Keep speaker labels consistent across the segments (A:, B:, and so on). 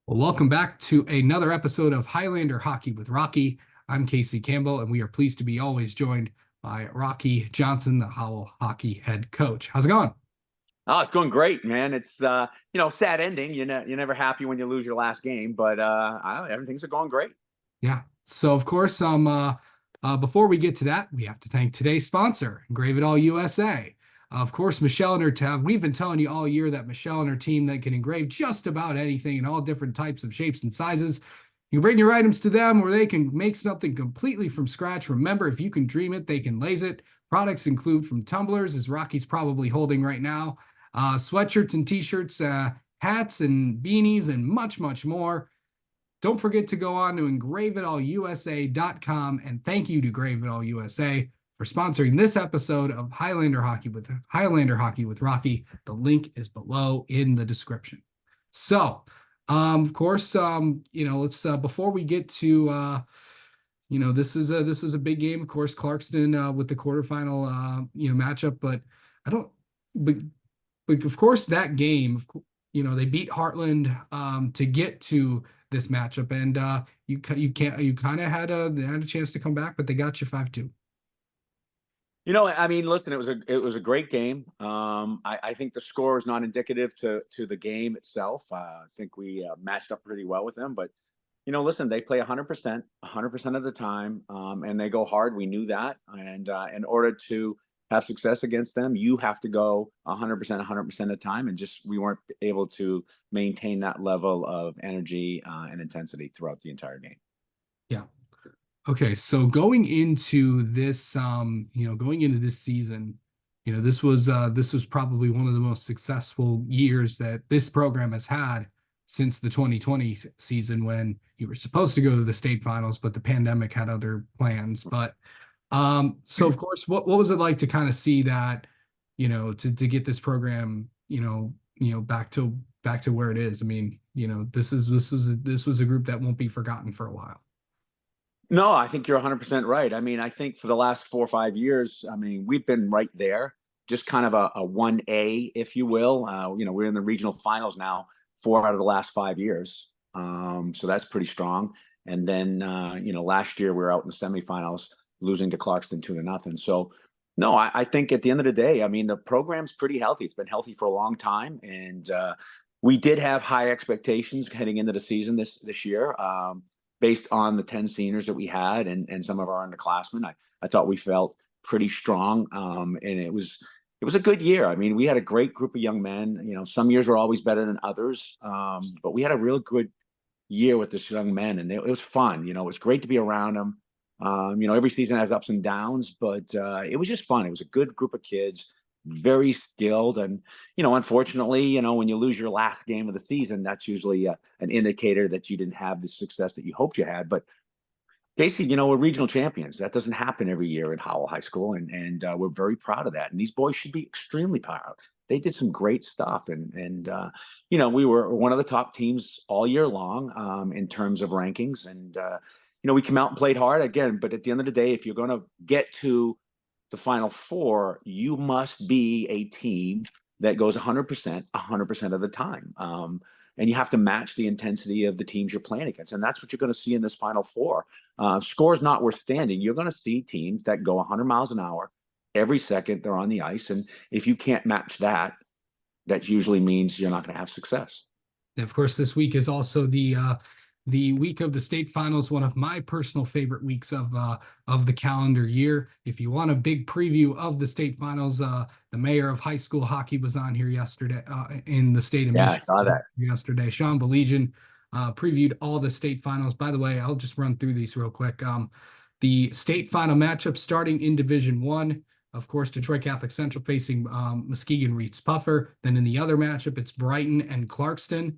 A: Well, welcome back to another episode of Highlander Hockey with Rocky. I'm Casey Campbell, and we are pleased to be always joined by Rocky Johnson, the Howell hockey head coach. How's it going?
B: Oh, it's going great, man. It's sad ending. You're never happy when you lose your last game, but everything's going great.
A: Yeah. So, of course, before we get to that, we have to thank today's sponsor, Engrave It All USA. Of course, Michelle and her team. We've been telling you all year that Michelle and her team that can engrave just about anything in all different types of shapes and sizes. You bring your items to them where they can make something completely from scratch. Remember, if you can dream it, they can laze it. Products include from Tumblers, as Rocky's probably holding right now, sweatshirts and t-shirts, hats and beanies, and much, much more. Don't forget to go on to engraveitallusa.com, and thank you to Engrave It All USA for sponsoring this episode of Highlander Hockey with Rocky. The link is below in the description. So, of course, let's before we get to this is a big game, of course, Clarkston with the quarterfinal matchup, but I don't but of course that game, they beat Heartland to get to this matchup, and you kind of had a chance to come back, but they got you 5-2.
B: Listen, it was a great game. I think the score is not indicative to the game itself. I think we matched up pretty well with them, but listen, they play 100% of the time, and they go hard. We knew that, and in order to have success against them, you have to go 100% of the time, and just we weren't able to maintain that level of energy and intensity throughout the entire game.
A: Yeah. Okay, so going into this season, this was probably one of the most successful years that this program has had since the 2020 season, when you were supposed to go to the state finals, but the pandemic had other plans. But so of course, what was it like to kind of see that, to get this program, back to where it is? I mean, this was a group that won't be forgotten for a while.
B: No, I think you're 100% right. I mean, I think for the last 4 or 5 years, we've been right there, just kind of a 1A, if you will. We're in the regional finals now, 4 out of the last 5 years. So that's pretty strong. And then, last year we were out in the semifinals, losing to Clarkston 2-0. So, no, I think at the end of the day, the program's pretty healthy. It's been healthy for a long time. And we did have high expectations heading into the season this year. Based on the 10 seniors that we had and some of our underclassmen, I thought we felt pretty strong. And it was a good year. I mean, we had a great group of young men. Some years were always better than others. But we had a real good year with this young men, and it was fun. It was great to be around them. Every season has ups and downs, but it was just fun. It was a good group of kids, very skilled. And, unfortunately, when you lose your last game of the season, that's usually an indicator that you didn't have the success that you hoped you had. But basically, we're regional champions. That doesn't happen every year at Howell High School. And we're very proud of that. And these boys should be extremely proud. They did some great stuff. And we were one of the top teams all year long in terms of rankings. And, we came out and played hard again. But at the end of the day, if you're going to get to the Final Four, you must be a team that goes 100% of the time. And you have to match the intensity of the teams you're playing against. And that's what you're going to see in this Final Four. Scores notwithstanding, you're going to see teams that go 100 miles an hour every second they're on the ice. And if you can't match that, that usually means you're not going to have success.
A: And of course, this week is also the week of the state finals, one of my personal favorite weeks of the calendar year. If you want a big preview of the state finals, the mayor of high school hockey was on here yesterday in the state of Michigan.
B: I saw that
A: Yesterday. Sean Belegian previewed all the state finals. By the way, I'll just run through these real quick. The state final matchup starting in Division 1. Of course, Detroit Catholic Central facing Muskegon Reeds Puffer. Then in the other matchup, it's Brighton and Clarkston.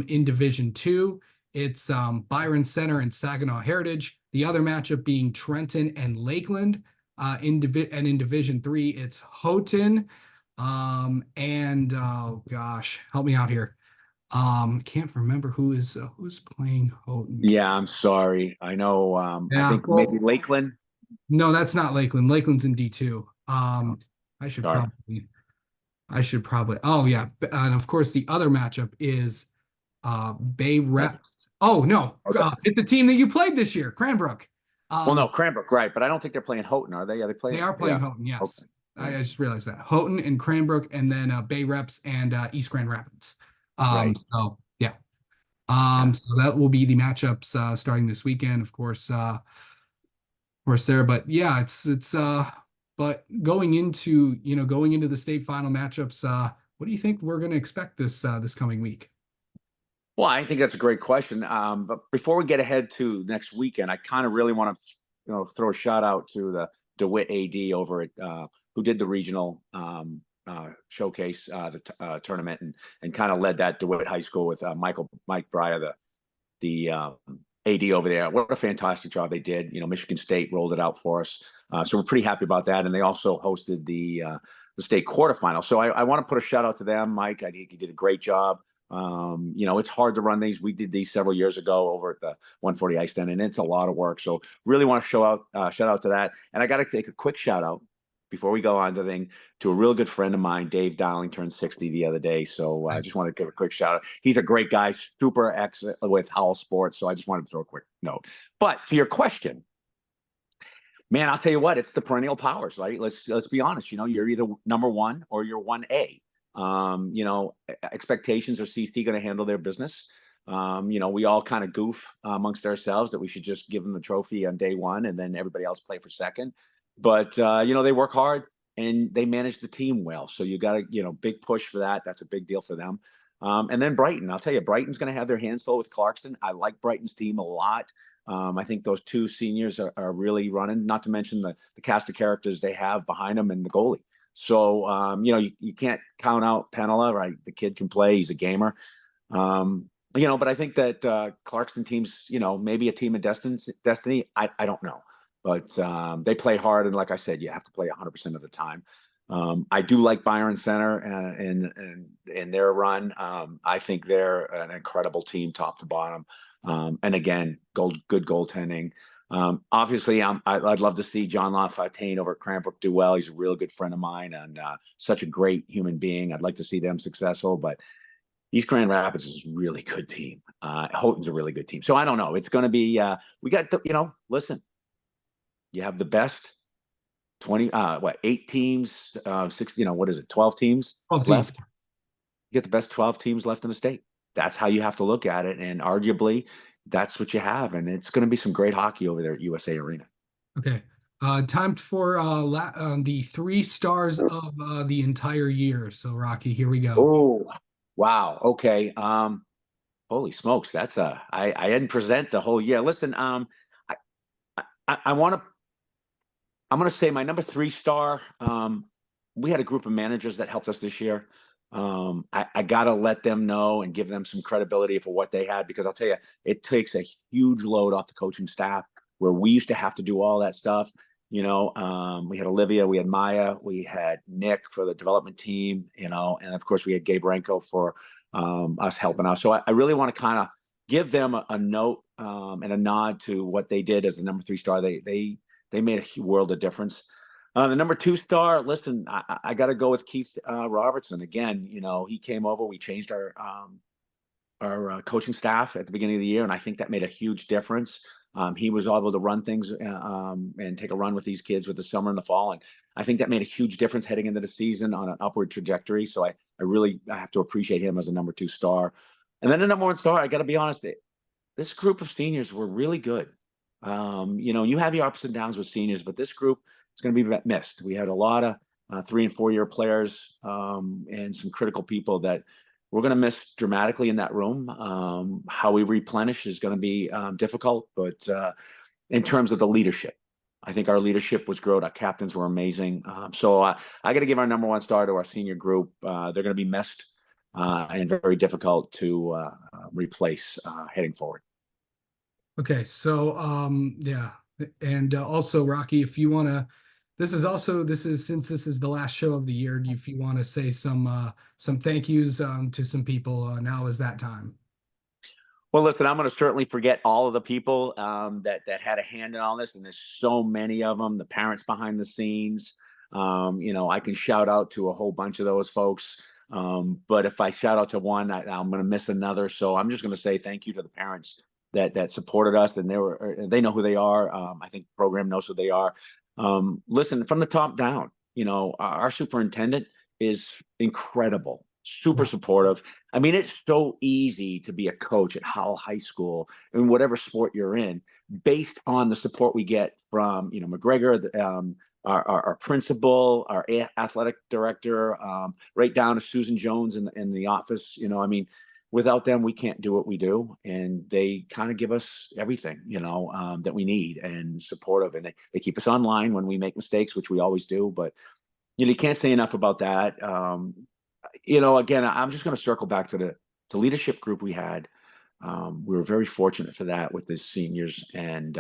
A: In Division 2, it's Byron Center and Saginaw Heritage. The other matchup being Trenton and Lakeland. In Division 3, it's Houghton and oh gosh, help me out here. Can't remember who's playing Houghton.
B: Yeah, I'm sorry. I know. I think maybe Lakeland.
A: No, that's not Lakeland. Lakeland's in D2. I should probably. Oh yeah, and of course the other matchup is Bay Reps. Oh no,
B: Oh,
A: it's the team that you played this year, Cranbrook.
B: well, no,
A: Um,
B: Cranbrook, right? But I don't think they're playing Houghton, are they? Are they
A: they
B: playing?
A: are playing
B: Yeah.
A: Houghton.
B: Okay.
A: Yes,
B: Yeah.
A: I just realized that Houghton and Cranbrook, and then Bay Reps and East Grand Rapids.
B: Right.
A: So yeah.
B: Yeah.
A: So that will be the matchups starting this weekend, of course there. But yeah, but going into the state final matchups, what do you think we're going to expect this coming week?
B: Well, I think that's a great question. But before we get ahead to next weekend, I kind of really want to, throw a shout out to the DeWitt AD over at who did the regional showcase, tournament, and kind of led that DeWitt High School with Mike Breyer, the AD over there. What a fantastic job they did. Michigan State rolled it out for us, so we're pretty happy about that. And they also hosted the state quarterfinal. So I want to put a shout out to them, Mike. I think you did a great job. It's hard to run these. We did these several years ago over at the 140 Ice Den, and it's a lot of work. So really want to shout out to that. And I got to take a quick shout out before we go on to the thing to a real good friend of mine, Dave Dowling, turned 60 the other day. So I just want to give a quick shout out. He's a great guy, super excellent with Howell Sports. So I just wanted to throw a quick note. But to your question, man, I'll tell you what, it's the perennial powers, right? Let's be honest. You're either number one or you're 1A. Expectations are CC going to handle their business. We all kind of goof amongst ourselves that we should just give them the trophy on day one and then everybody else play for second. But they work hard and they manage the team well. So you got to, big push for that. That's a big deal for them. And then Brighton, I'll tell you, Brighton's going to have their hands full with Clarkston. I like Brighton's team a lot. I think those two seniors are really running, not to mention the cast of characters they have behind them and the goalie. So, you can't count out Penola, right? The kid can play. He's a gamer. But I think that Clarkston teams, maybe a team of destiny. I don't know. But they play hard. And like I said, you have to play 100% of the time. I do like Byron Center and their run. I think they're an incredible team top to bottom. And again, good goaltending. Obviously, I'd love to see John LaFontaine over at Cranbrook do well. He's a real good friend of mine and such a great human being. I'd like to see them successful, but East Grand Rapids is a really good team. Houghton's a really good team. So I don't know. It's going to be, we got, listen, you have the best 8 teams, 6, what is it? 12 teams
A: 12 teams.
B: left. You get the best 12 teams left in the state. That's how you have to look at it. And arguably, that's what you have. And it's going to be some great hockey over there at USA Arena.
A: Okay. Time for the 3 stars of the entire year. So Rocky, here we go.
B: Oh, wow. Okay. Holy smokes. I didn't present the whole year. Listen, I want to, I'm going to say my number 3 star. We had a group of managers that helped us this year. I got to let them know and give them some credibility for what they had, because I'll tell you, it takes a huge load off the coaching staff where we used to have to do all that stuff. We had Olivia, we had Maya, we had Nick for the development team, and of course we had Gabe Renko for us helping out. So I really want to kind of give them a note and a nod to what they did as the number 3 star. They made a world of difference. The number 2 star, listen, I got to go with Keith Robertson again. He came over. We changed our coaching staff at the beginning of the year, and I think that made a huge difference. He was able to run things and take a run with these kids with the summer and the fall, and I think that made a huge difference heading into the season on an upward trajectory. So I have to appreciate him as a number 2 star. And then the number 1 star, I got to be honest, this group of seniors were really good. You have your ups and downs with seniors, but this group is going to be missed. We had a lot of 3 and 4 year players and some critical people that we're going to miss dramatically in that room. How we replenish is going to be difficult, but in terms of the leadership, I think our leadership was great. Our captains were amazing. So I got to give our number 1 star to our senior group. They're going to be missed and very difficult to replace heading forward.
A: Okay, so yeah, and also Rocky, if you want to, since this is the last show of the year, if you want to say some thank yous to some people, now is that time.
B: Well, listen, I'm going to certainly forget all of the people that had a hand in all this, and there's so many of them. The parents behind the scenes, I can shout out to a whole bunch of those folks. But if I shout out to one, I'm going to miss another. So I'm just going to say thank you to the parents that supported us, and they know who they are. I think the program knows who they are. Listen, from the top down, our superintendent is incredible, super
A: Yeah.
B: supportive. I mean, it's so easy to be a coach at Howell High School in whatever sport you're in, based on the support we get from McGregor, our principal, our athletic director, right down to Susan Jones in the office. I mean, without them, we can't do what we do, and they kind of give us everything, that we need and supportive, and they keep us online when we make mistakes, which we always do. But you can't say enough about that. Again, I'm just going to circle back to the leadership group we had. We were very fortunate for that with the seniors, and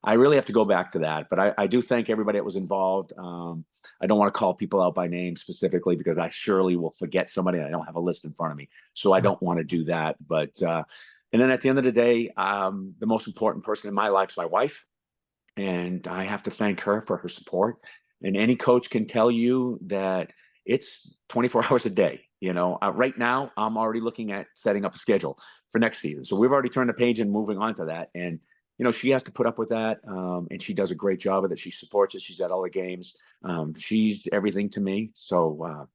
B: I really have to go back to that. But I do thank everybody that was involved. I don't want to call people out by name specifically because I surely will forget somebody. I don't have a list in front of me, so I don't want to do that. But and then at the end of the day, the most important person in my life is my wife, and I have to thank her for her support. And any coach can tell you that it's 24 hours a day. Right now I'm already looking at setting up a schedule for next season. So we've already turned the page and moving on to that. And she has to put up with that, and she does a great job of it. She supports it. She's at all the games. She's everything to me. So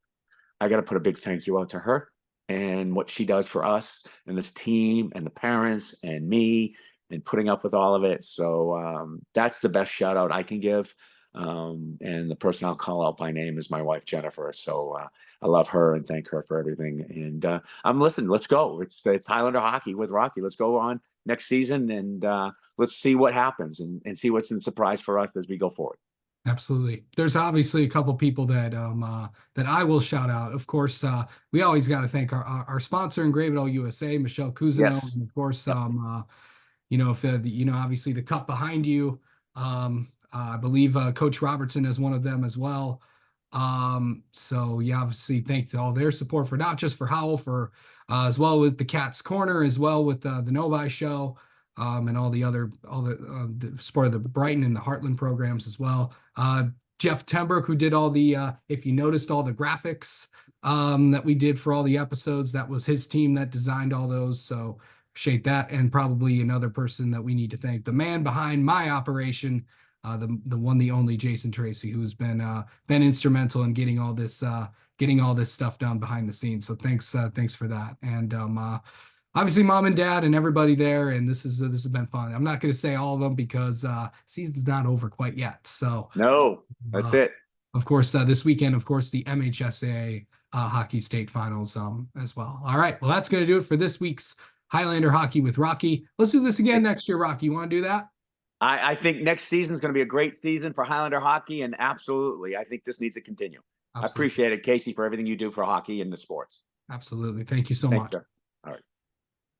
B: I got to put a big thank you out to her and what she does for us and this team and the parents and me and putting up with all of it. So that's the best shout out I can give. And the person I'll call out by name is my wife, Jennifer. So I love her and thank her for everything. And I'm listening. Let's go. It's Highlander Hockey with Rocky. Let's go on next season, and let's see what happens and see what's in surprise for us as we go forward.
A: Absolutely. There's obviously a couple people that that I will shout out. Of course, we always got to thank our sponsor, Engrave It All USA, Michelle Cousineau,
B: Yes.
A: and of course, if obviously the cup behind you. I believe Coach Robertson is one of them as well. So yeah, obviously thank all their support for not just for Howell, for as well with the Cat's Corner, as well with the Novi show, and all the support of the Brighton and the Heartland programs as well. Jeff Tenbrook, who did all the if you noticed all the graphics that we did for all the episodes, that was his team that designed all those. So appreciate that. And probably another person that we need to thank, the man behind my operation, the one, the only Jason Tracy, who's been instrumental in getting all this stuff done behind the scenes. So thanks for that. And obviously mom and dad and everybody there. And this has been fun. I'm not going to say all of them because season's not over quite yet. So
B: No, that's it.
A: Of course, this weekend, of course, the MHSAA hockey state finals as well. All right. Well, that's going to do it for this week's Highlander Hockey with Rocky. Let's do this again next year, Rocky. You want to do that?
B: I think next season is going to be a great season for Highlander Hockey, and absolutely, I think this needs to continue.
A: Absolutely.
B: I appreciate it, Casey, for everything you do for hockey and the sports.
A: Absolutely. Thank you so
B: Thanks,
A: much.
B: sir. All right.